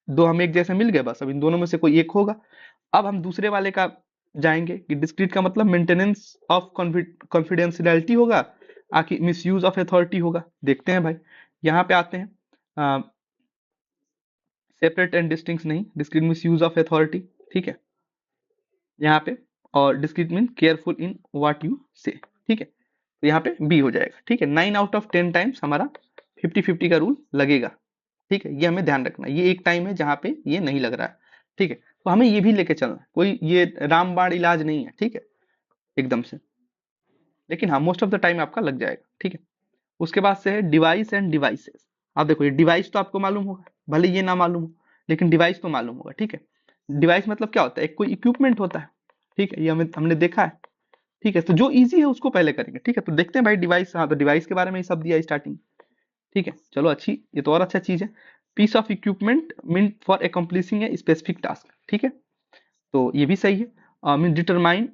दो हम एक जैसे मिल गए, बस अब इन दोनों में से कोई एक होगा। अब हम दूसरे वाले का जाएंगे कि डिस्क्रीट का मतलब मेंटेनेंस ऑफ कॉन्फिडेंशियलिटी होगा, आकि मिसयूज ऑफ अथॉरिटी होगा। देखते हैं भाई, यहाँ पे आते हैं, सेपरेट एंड डिस्टिंक्ट नहीं, discrete means use of authority. ठीक है, यहाँ पे, और discrete mean careful in what you से। ठीक है, तो यहाँ पे बी हो जाएगा। ठीक है, 9 आउट ऑफ 10 टाइम्स हमारा 50-50 का रूल लगेगा। ठीक है, ये हमें ध्यान रखना है, ये एक टाइम है जहाँ पे ये नहीं लग रहा है। ठीक है, तो हमें ये भी लेके चलना है, कोई ये रामबाण इलाज नहीं है। ठीक है, एकदम से, लेकिन हाँ मोस्ट ऑफ द टाइम आपका लग जाएगा। ठीक है, उसके बाद से है डिवाइस एंड डिवाइसेस। आप देखो ये डिवाइस तो आपको मालूम होगा, भले ये ना मालूम हो, लेकिन डिवाइस तो मालूम होगा। ठीक है, डिवाइस मतलब क्या होता है, एक कोई इक्विपमेंट होता है। ठीक है, ये हमने देखा है। ठीक है, तो जो इजी है उसको पहले करेंगे। ठीक है, तो देखते हैं भाई डिवाइस, हाँ तो डिवाइस के बारे में ही सब दिया स्टार्टिंग। ठीक है, चलो अच्छी, ये तो और अच्छा चीज है। Piece of equipment mean for accomplishing a specific task. ठीक है, तो ये भी सही है। मीन डिटरमाइन,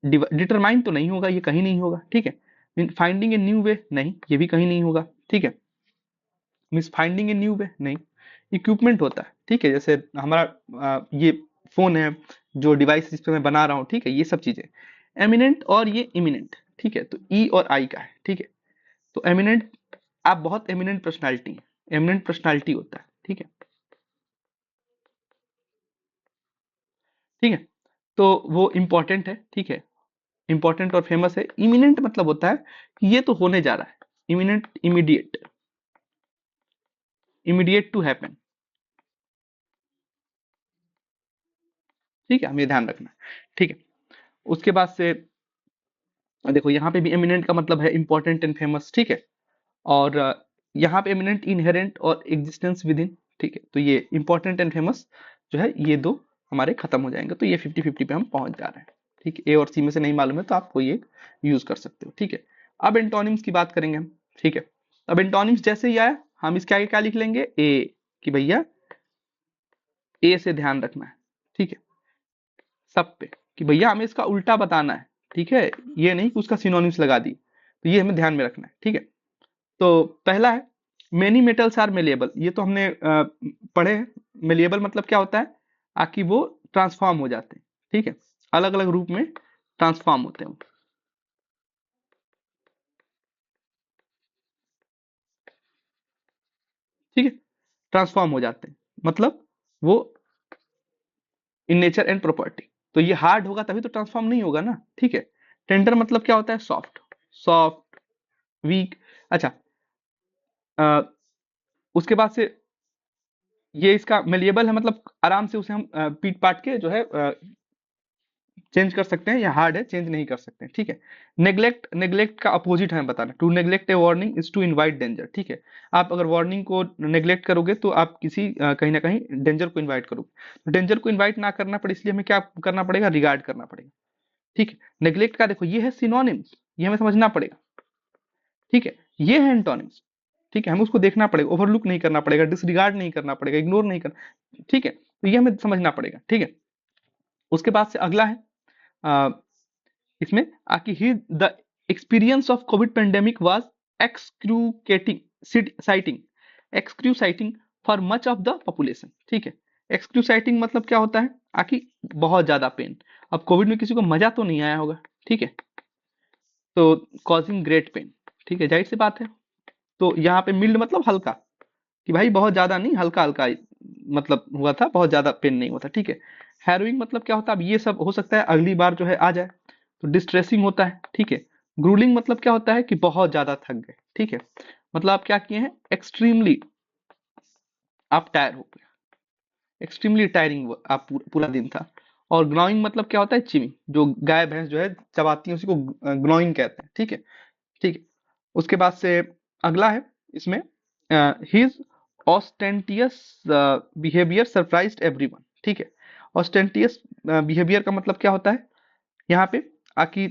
डिटरमाइन तो नहीं होगा, ये कहीं नहीं होगा। ठीक है, mean finding a new way, नहीं ये भी कहीं नहीं होगा। ठीक है, means finding a new way नहीं, इक्विपमेंट होता है। ठीक है, जैसे हमारा ये फोन है, जो डिवाइस जिस पे मैं बना रहा हूँ। ठीक है, ये सब चीजें एमिनेंट और ये इमिनेंट। ठीक है, तो ई और आई का है। ठीक है, तो एमिनेंट, आप बहुत एमिनेंट पर्सनालिटी, एमिनेंट पर्सनालिटी होता है। ठीक है, ठीक है, तो वो इम्पोर्टेंट है। ठीक है, इंपॉर्टेंट और फेमस है। इमिनेंट मतलब होता है कि ये तो होने जा रहा है, imminent immediate, immediate to happen. ठीक है, हमें ध्यान रखना है। ठीक है, उसके बाद से देखो यहाँ पे भी एमिनेंट का मतलब है इंपॉर्टेंट एंड फेमस। ठीक है, और यहाँ पे एमिनेंट इनहेरेंट और एग्जिस्टेंस विद इन। ठीक है, तो ये इंपॉर्टेंट एंड फेमस जो है ये दो हमारे खत्म हो जाएंगे, तो ये 50-50 पे हम पहुंच जा रहे हैं। ठीक है, ए और सी में से नहीं मालूम है तो आप कोई एक यूज कर सकते हो। ठीक है, अब एंटोनिम्स की बात करेंगे हम। ठीक है, अब एंटोनिम्स जैसे ही आया हम इसके आगे क्या लिख लेंगे, ए, कि भैया ए से ध्यान रखना है। ठीक है, सब पे, कि भैया हमें इसका उल्टा बताना है। ठीक है, ये नहीं कि उसका सिनोनिम्स लगा दी, तो ये हमें ध्यान में रखना है। ठीक है, तो पहला है मेनी मेटल्स आर मेलेबल, ये तो हमने पढ़े हैं। मेलेबल मतलब क्या होता है, आकि वो ट्रांसफॉर्म हो जाते हैं। ठीक है, अलग अलग रूप में ट्रांसफॉर्म होते हैं। ठीक है, ट्रांसफॉर्म हो जाते हैं मतलब वो इन नेचर एंड प्रॉपर्टी, तो ये हार्ड होगा तभी तो ट्रांसफॉर्म नहीं होगा ना। ठीक है, टेंडर मतलब क्या होता है, सॉफ्ट, सॉफ्ट, वीक। अच्छा, अ, उसके बाद से ये इसका मेलिएबल है, मतलब आराम से उसे हम पीट पाट के जो है चेंज कर सकते हैं, या हार्ड है चेंज नहीं कर सकते हैं। ठीक है, नेग्लेक्ट, नेग्लेक्ट का अपोजिट हमें बताना, to neglect a warning is to invite danger. ठीक है, आप अगर वार्निंग को नेग्लेक्ट करोगे तो आप किसी कहीं ना कहीं डेंजर को इनवाइट करोगे। तो डेंजर को इनवाइट ना करना पड़े इसलिए हमें क्या करना पड़ेगा, रिगार्ड करना पड़ेगा। ठीक है, नेग्लेक्ट का देखो ये है सिनोनिम्स, ये हमें समझना पड़ेगा। ठीक है, ये है एंटोनिम्स। ठीक है, हमें उसको देखना पड़ेगा, ओवरलुक नहीं करना पड़ेगा, डिसरिगार्ड नहीं करना पड़ेगा, इग्नोर नहीं करना। ठीक है, तो ये हमें समझना पड़ेगा। ठीक है, उसके बाद से अगला है इसमें आकि ही the experience of COVID pandemic was excruciating citing excruciating for much of the population। ठीक है, excruciating मतलब क्या होता है, आखिर बहुत ज्यादा पेन। अब कोविड में किसी को मजा तो नहीं आया होगा, ठीक है, तो कॉजिंग ग्रेट पेन, ठीक है, जाहिर सी बात है। तो यहाँ पे मिल्ड मतलब हल्का, कि भाई बहुत ज्यादा नहीं, हल्का हल्का मतलब हुआ था, बहुत ज्यादा पेन नहीं हुआ था, ठीक है। हैरोइंग मतलब क्या होता है, अब ये सब हो सकता है अगली बार जो है आ जाए। तो डिस्ट्रेसिंग होता है, ठीक है। ग्रूलिंग मतलब क्या होता है कि बहुत ज्यादा थक गए, ठीक है, मतलब आप क्या किए हैं, एक्सट्रीमली आप टायर हो गए, एक्सट्रीमली टायरिंग आप पूरा दिन था। और ग्नॉइंग मतलब क्या होता है, चिविंग, जो गाय भैंस जो है चबाती है उसी को ग्नॉइंग कहते हैं, ठीक है, ठीक है। उसके बाद से अगला है इसमें, हिज ऑस्टेंटियस बिहेवियर सरप्राइज्ड एवरीवन, ठीक है। ऑस्टेंटियस बिहेवियर का मतलब क्या होता है यहाँ पे, आकि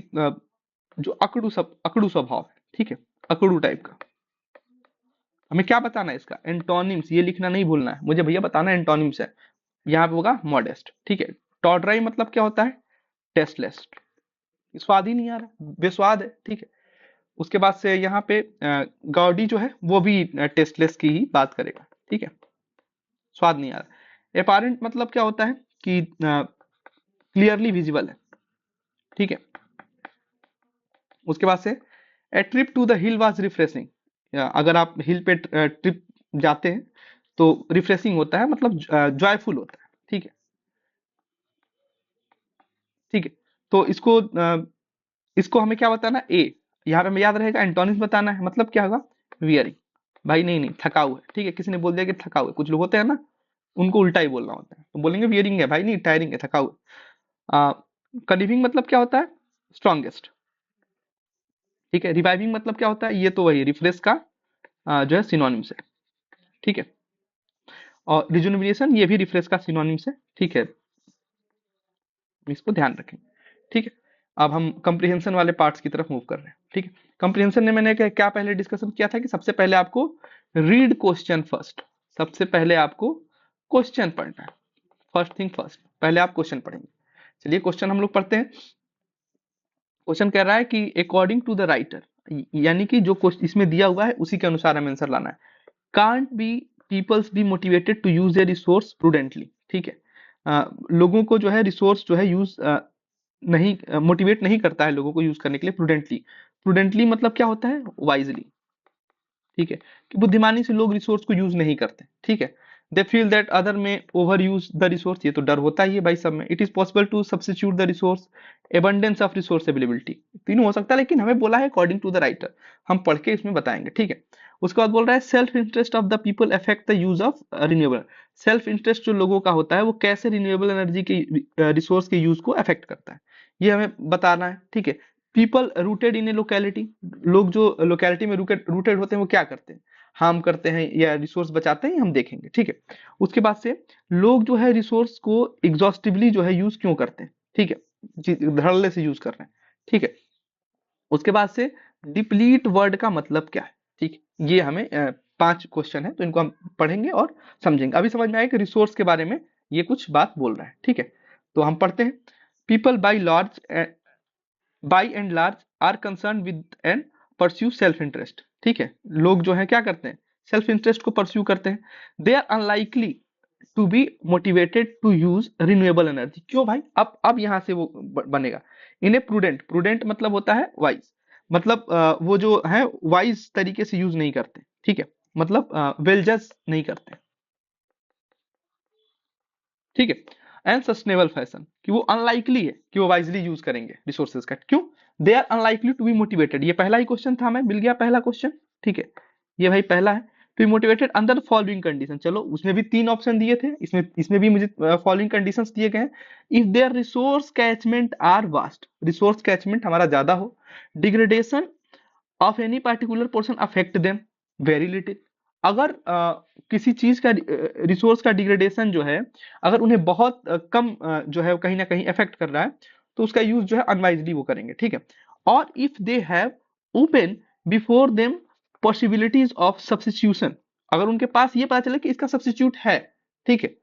जो अकड़ू स्वभाव है, ठीक है, अकड़ू टाइप का। हमें क्या बताना है इसका, एंटोनिम्स, ये लिखना नहीं भूलना है मुझे भैया, बताना एंटोनिम्स है। यहाँ पे होगा मॉडेस्ट, ठीक है। टॉडराई मतलब क्या होता है, टेस्टलेस, स्वाद ही नहीं आ रहा, बेस्वाद है, ठीक है। उसके बाद से यहाँ पे गॉडी जो है वो भी टेस्टलेस की ही बात करेगा, ठीक है, स्वाद नहीं आ रहा। एपारेंट मतलब क्या होता है कि क्लियरली विजिबल है, ठीक है। उसके बाद से a trip to the hill was refreshing, अगर आप हिल पे ट्रिप जाते हैं तो रिफ्रेशिंग होता है, मतलब जॉयफुल होता है, ठीक है, ठीक है। तो इसको हमें क्या बताना, ए, यहाँ पे हमें याद रहेगा एंटोनिम्स बताना है, मतलब क्या होगा, वियरिंग, भाई नहीं नहीं थका हुआ है, ठीक है, किसी ने बोल दिया कि थका हुआ है, कुछ लोग होते हैं ना उनको उल्टा ही बोलना होता है, तो बोलेंगे वियरिंग है, भाई नहीं टायरिंग है, थका हुआ। कलीविंग मतलब क्या होता है, स्ट्रॉन्गेस्ट, ठीक है। रिवाइविंग मतलब क्या होता है, ये तो वही रिफ्रेश का जो है सिनोनिम्स है, ठीक है। और रिजुविनेशन ये भी रिफ्रेश का सिनोनिम्स है, ठीक है, इसको ध्यान रखें, ठीक है। अब हम कंप्रीहेंशन वाले पार्ट्स की तरफ मूव कर रहे हैं, ठीक है। कंप्रीहेंशन में मैंने क्या पहले डिस्कशन किया था कि सबसे पहले आपको रीड क्वेश्चन फर्स्ट, सबसे पहले आपको क्वेश्चन पढ़ना है, फर्स्ट थिंग फर्स्ट, पहले आप क्वेश्चन पढ़ेंगे। चलिए क्वेश्चन हम लोग पढ़ते हैं। क्वेश्चन कह रहा है कि अकॉर्डिंग टू द राइटर, यानी कि जो क्वेश्चन इसमें दिया हुआ है उसी के अनुसार हमें आंसर लाना है। Can't be peoples be motivated to use their resource prudently, ठीक है। लोगों को जो है रिसोर्स जो है यूज नहीं, मोटिवेट नहीं करता है लोगों को यूज करने के लिए प्रूडेंटली। प्रूडेंटली मतलब क्या होता है, वाइजली, ठीक है, कि बुद्धिमानी से लोग रिसोर्स को यूज नहीं करते, ठीक है। They feel that other may over use the resource, ये तो डर होता ही है भाई सब में। It is possible to substitute the resource, abundance of resource availability, तीनों हो सकता है, लेकिन हमें बोला है अकॉर्डिंग टू द राइटर, हम पढ़ के इसमें बताएंगे, ठीक है। उसके बाद बोल रहा है self interest of the people affect the use of renewable. Self interest जो लोगों का होता है वो कैसे रिन्यूएबल एनर्जी के रिसोर्स के यूज को अफेक्ट करता है, ये हमें बताना है, ठीक है। People rooted in A locality, लोग जो लोकेलिटी में रूटेड होते हैं वो क्या करते हैं, हार्म करते हैं या रिसोर्स बचाते हैं, हम देखेंगे, ठीक है। उसके बाद से लोग जो है रिसोर्स को एग्जॉस्टिवली जो है यूज क्यों करते हैं, ठीक है, धड़ल्ले से यूज कर रहे हैं, ठीक है। उसके बाद से डिप्लीट वर्ड का मतलब क्या है, ठीक है, ये हमें 5 क्वेश्चन है तो इनको हम पढ़ेंगे और समझेंगे। अभी समझ में आया कि रिसोर्स के बारे में ये कुछ बात बोल रहा है, ठीक है। तो हम पढ़ते हैं। People by and large are concern with and pursue self interest, ठीक है, लोग जो है क्या करते हैं, सेल्फ इंटरेस्ट को परस्यू करते हैं। They are unlikely to be motivated to use renewable energy, क्यों भाई, अब यहां से वो बनेगा। इन्हें प्रूडेंट, प्रूडेंट मतलब होता है वाइज, मतलब वो जो है वाइज तरीके से यूज नहीं करते, ठीक है, मतलब वेल जज नहीं करते, ठीक है। एंड सस्टेनेबल फैशन, कि वो अनलाइकली है कि वो वाइजली यूज करेंगे रिसोर्सेज का, क्यों, they are unlikely to be motivated, ये पहला ही क्वेश्चन था, हमें मिल गया पहला क्वेश्चन, ठीक है, ये भाई पहला है। To be motivated under following condition, चलो उसमें भी 3 ऑप्शन दिए थे, इसमें इसमें भी मुझे फॉलोइंग कंडीशंस दिए गए हैं। If their resource catchment are vast, resource catchment हमारा ज्यादा हो, degradation of any particular portion affect them very little, अगर किसी चीज का रिसोर्स का डिग्रेडेशन जो है अगर उन्हें बहुत कम जो है कहीं ना कहीं अफेक्ट कर रहा है तो उसका यूज जो है अनवाइजली वो करेंगे, ठीक है। और if they have open before them possibilities of substitution, अगर उनके पास ये पता चले कि इसका सब्स्टिट्यूट है, ठीक है,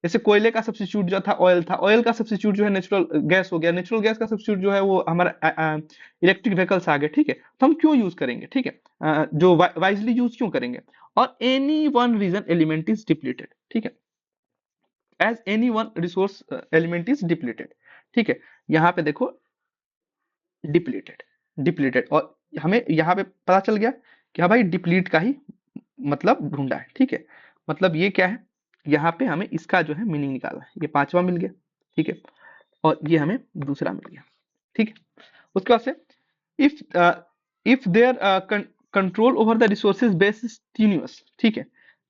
जैसे कोयले का सब्स्टिट्यूट जो था ऑयल था, ऑयल का सब्स्टिट्यूट जो है नेचुरल गैस हो गया, नेचुरल गैस का सब्स्टिट्यूट जो है वो हमारा इलेक्ट्रिक व्हीकल्स आ गए, ठीक है। तो हम क्यों यूज करेंगे, ठीक है, जो वाइजली यूज क्यों करेंगे। और any one reason element is depleted, ठीक है, as any one resource element is depleted, ठीक है। यहाँ पे देखो डिप्लीटेड, डिप्लीटेड, और हमें यहाँ पे पता चल गया कि हाँ भाई डिप्लीट का ही मतलब ढूंढा है, ठीक है। मतलब ये क्या है, यहाँ पे हमें इसका जो है मीनिंग निकालना है। ये पांचवा मिल गया, ठीक है, और ये हमें दूसरा मिल गया, ठीक है। उसके बाद से if if there control over the resources base is tenuous, ठीक है।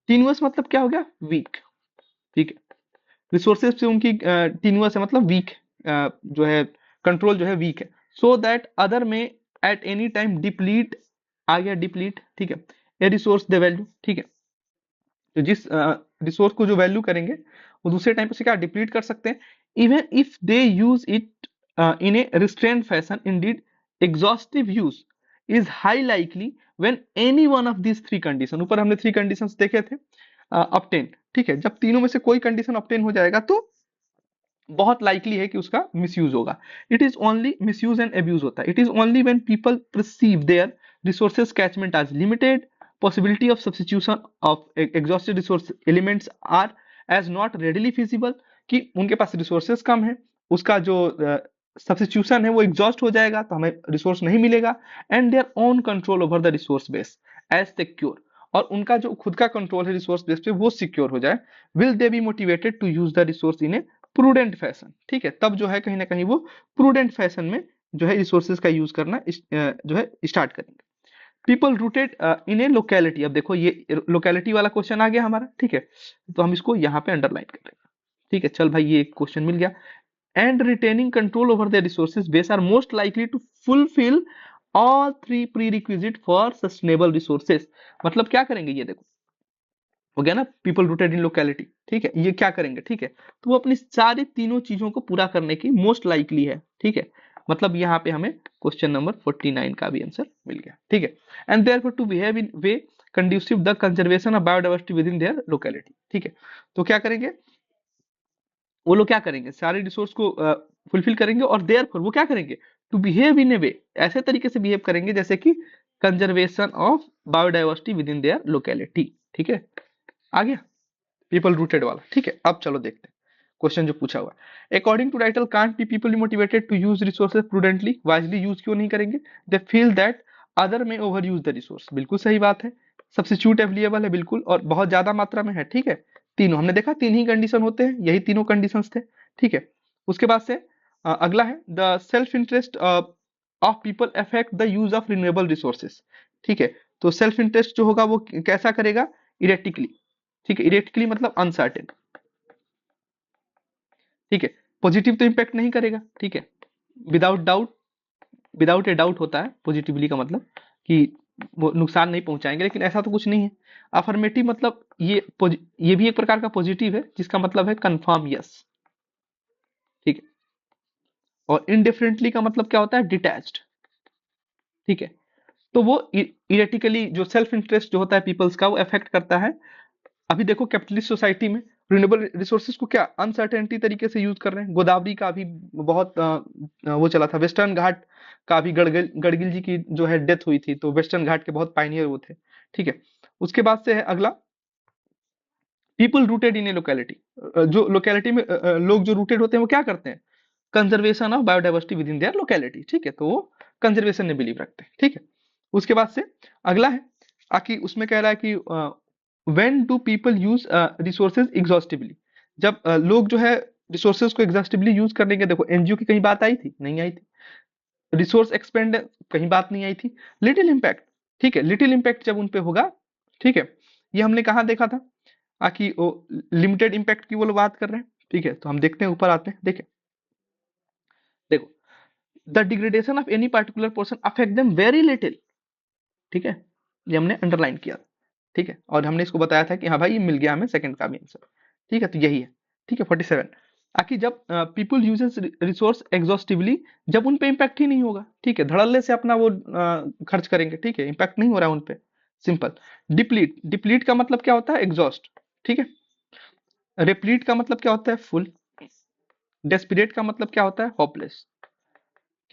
टीन्यूअस मतलब क्या हो गया, वीक, ठीक है। रिसोर्सेज से उनकी टीन्यूअस है मतलब वीक, जो है कंट्रोल जो है वीक है। सो दैट अदर में एट एनी टाइम डिप्लीट, आ गया डिप्लीट, ठीक है, ए रिसोर्स द वैल्यू, ठीक है। तो जिस रिसोर्स को जो वैल्यू करेंगे वो दूसरे टाइम पे से क्या डिप्लीट कर सकते हैं। Even if they use it in A restraint fashion, Indeed exhaustive use is high likely when any one of these three condition, ऊपर हमने थ्री कंडीशंस देखे थे, ऑब्टेन, ठीक है। जब तीनों में से कोई कंडीशन ऑब्टेन हो जाएगा तो बहुत लाइकली है कि उसका मिसयूज होगा। It is only misuse and abuse होता है, it is only when people perceive their resources catchment as limited, possibility of substitution of exhausted resource elements are as not readily feasible, कि उनके पास resources कम है, उसका जो substitution है वो exhaust हो जाएगा तो हमें रिसोर्स नहीं मिलेगा। And their own control over the resource base as secure, और उनका जो खुद का कंट्रोल है रिसोर्स बेस पे वो सिक्योर हो जाए। Will they be motivated to use the resource in a prudent fashion, ठीक है, तब जो है कहीं ना कहीं वो प्रूडेंट फैशन में जो है रिसोर्सेज का यूज करना जो है स्टार्ट करेंगे। People rooted in A locality, अब देखो ये लोकेलिटी वाला क्वेश्चन आ गया हमारा, ठीक है, तो हम इसको यहाँ पे अंडरलाइन कर देंगे, ठीक है। चल भाई ये क्वेश्चन मिल गया। And retaining control over the resources base are most likely to fulfil all three prerequisite for sustainable resources, मतलब क्या करेंगे, ये देखो हो गया ना, पीपल रूटेड इन लोकेलिटी, ठीक है, ये क्या करेंगे, ठीक है, तो वो अपनी सारी तीनों चीजों को पूरा करने की मोस्ट लाइकली है, ठीक है। मतलब यहाँ पे हमें क्वेश्चन नंबर 49 का भी आंसर मिल गया, ठीक है। And therefore to behave in way conducive the conservation of biodiversity within their locality, ठीक है। तो क्या करेंगे, वो लोग क्या करेंगे, सारे रिसोर्स को फुलफिल करेंगे, और देयरफॉर वो क्या करेंगे, टू बिहेव इन ए वे, ऐसे तरीके से बिहेव करेंगे जैसे कि conservation of biodiversity within their locality, ठीक है। आ गया पीपल रूटेड वाला, ठीक है। अब चलो देखते हैं क्वेश्चन जो पूछा हुआ है। According to title, can't be people motivated to use resources prudently, wisely use क्यों नहीं करेंगे, they feel that other may over use the resource, बिल्कुल सही बात है। सब्स्टिट्यूट अवेलेबल है बिल्कुल, और बहुत ज्यादा मात्रा में है, ठीक है। तीनों हमने देखा, तीन ही कंडीशन होते हैं, यही तीनों कंडीशंस थे, ठीक है। उसके बाद से अगला है the self interest of people affect the use of renewable resources, ठीक है। तो सेल्फ इंटरेस्ट जो होगा वो कैसा करेगा, इरेटिकली, ठीक है, इरेटिकली मतलब अनसर्टेन, ठीक है। पॉजिटिव तो इंपैक्ट नहीं करेगा, ठीक है, without doubt, without a doubt होता है पॉजिटिवली का मतलब कि वो नुकसान नहीं पहुंचाएंगे, लेकिन ऐसा तो कुछ नहीं है। अफर्मेटिव मतलब ये भी एक प्रकार का पॉजिटिव है, जिसका मतलब है कंफर्म यस, ठीक है। और इनडिफरेंटली का मतलब क्या होता है, डिटैच्ड, ठीक है। तो वो इरेटिकली जो सेल्फ इंटरेस्ट जो होता है पीपल्स का, वो अफेक्ट करता है। अभी देखो कैपिटलिस्ट सोसाइटी में रिन्यूएबल रिसोर्सेज को क्या अनसर्टेनिटी तरीके से यूज कर रहे हैं। गोदावरी का भी बहुत वो चला था, वेस्टर्न घाट का भी, गड़गिल जी की जो है डेथ हुई थी, तो वेस्टर्न घाट के बहुत पाइनियर वो थे, ठीक है। उसके बाद से है अगला, people rooted in A locality, जो लोकेलिटी में लोग जो रूटेड होते हैं वो क्या करते हैं, conservation of biodiversity within their locality, ठीक है, तो वो कंजर्वेशन में बिलीव रखते हैं, ठीक है। उसके बाद से अगला है आकि उसमें कह रहा है कि when do people use resources exhaustively, जब लोग जो है रिसोर्सेज को एग्जॉस्टिवली यूज करने के, देखो एनजीओ की कहीं बात आई थी, नहीं आई थी। रिसोर्स एक्सपेंड कहीं बात नहीं आई थी। लिटिल इम्पैक्ट, ठीक है, लिटिल इम्पैक्ट जब उन पे होगा, ठीक है, ये हमने कहा देखा था आकि वो लिमिटेड इम्पैक्ट की वो लोग बात कर रहे हैं, ठीक है। तो हम देखते हैं, ऊपर आते हैं, देखें, देखो the degradation of any particular person affect them very little, ठीक है, ये हमने अंडरलाइन किया, ठीक है। और हमने इसको बताया था कि हाँ भाई ये मिल गया हमें सेकंड का भी आंसर, ठीक है, तो यही है, ठीक है। 47 आखिर जब पीपल यूजेस रिसोर्स एग्जॉस्टिवली, जब उन पे इम्पैक्ट ही नहीं होगा, ठीक है, धड़ल्ले से अपना वो खर्च करेंगे, ठीक है, इम्पैक्ट नहीं हो रहा है उन पे, सिंपल। डिप्लीट, डिप्लीट का मतलब क्या होता है, एग्जॉस्ट, ठीक है। रिप्लीट का मतलब क्या होता है? फुल। डेस्परेट का मतलब क्या होता है? होपलेस,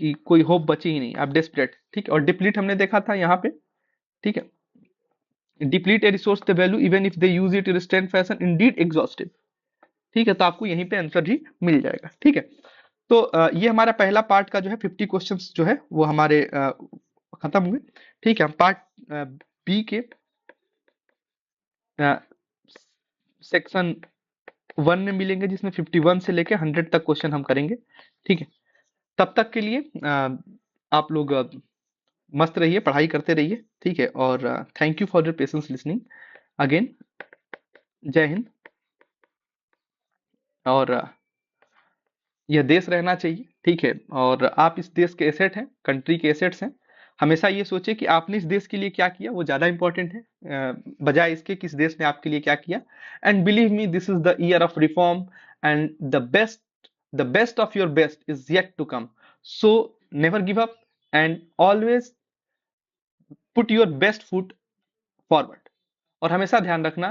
कि कोई होप बची ही नहीं, आप डेस्परेट, ठीक है। और डिप्लीट हमने देखा था यहाँ पे, ठीक है। Deplete A resource the value even if they use it in restraint fashion Indeed exhaustive, ठीक है। तो आपको यहीं पे आंसर ही मिल जाएगा, ठीक है। तो ये हमारा पहला पार्ट का जो है 50 क्वेश्चंस जो है वो हमारे खत्म हुए, ठीक है। हम पार्ट बी के सेक्शन 1 में मिलेंगे, जिसमें 51 से लेके 100 तक क्वेश्चन हम करेंगे, ठीक है। तब तक के लिए आप लोग मस्त रहिए, पढ़ाई करते रहिए, ठीक है। और thank you for your patience listening again. जय हिंद। और यह देश रहना चाहिए, ठीक है। और आप इस देश के एसेट हैं, कंट्री के एसेट्स हैं। हमेशा ये सोचे कि आपने इस देश के लिए क्या किया, वो ज्यादा इंपॉर्टेंट है बजाय इसके किस देश ने आपके लिए क्या किया। And believe me, this is the year of reform and the best of your best is yet to come. So never give up and always put your best foot forward. और हमेशा ध्यान रखना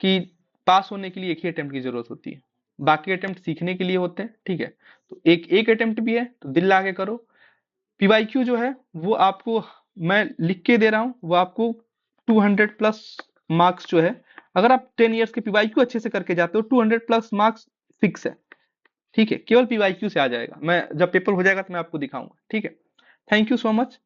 कि पास होने के लिए एक ही अटेम्प्ट की जरूरत होती है, बाकी अटेम्प्ट सीखने के लिए होते हैं, ठीक है। तो एक एक अटेम्प्ट भी है तो दिल लगा के करो। पीवाईक्यू जो है वो आपको मैं लिख के दे रहा हूं, वो आपको 200 प्लस मार्क्स जो है, अगर आप 10 इयर्स के पीवाईक्यू अच्छे से करके जाते हो 200 प्लस मार्क्स फिक्स है, ठीक है। केवल पीवाईक्यू से आ जाएगा, मैं जब पेपर हो जाएगा तो मैं आपको दिखाऊंगा, ठीक है। Thank you so much.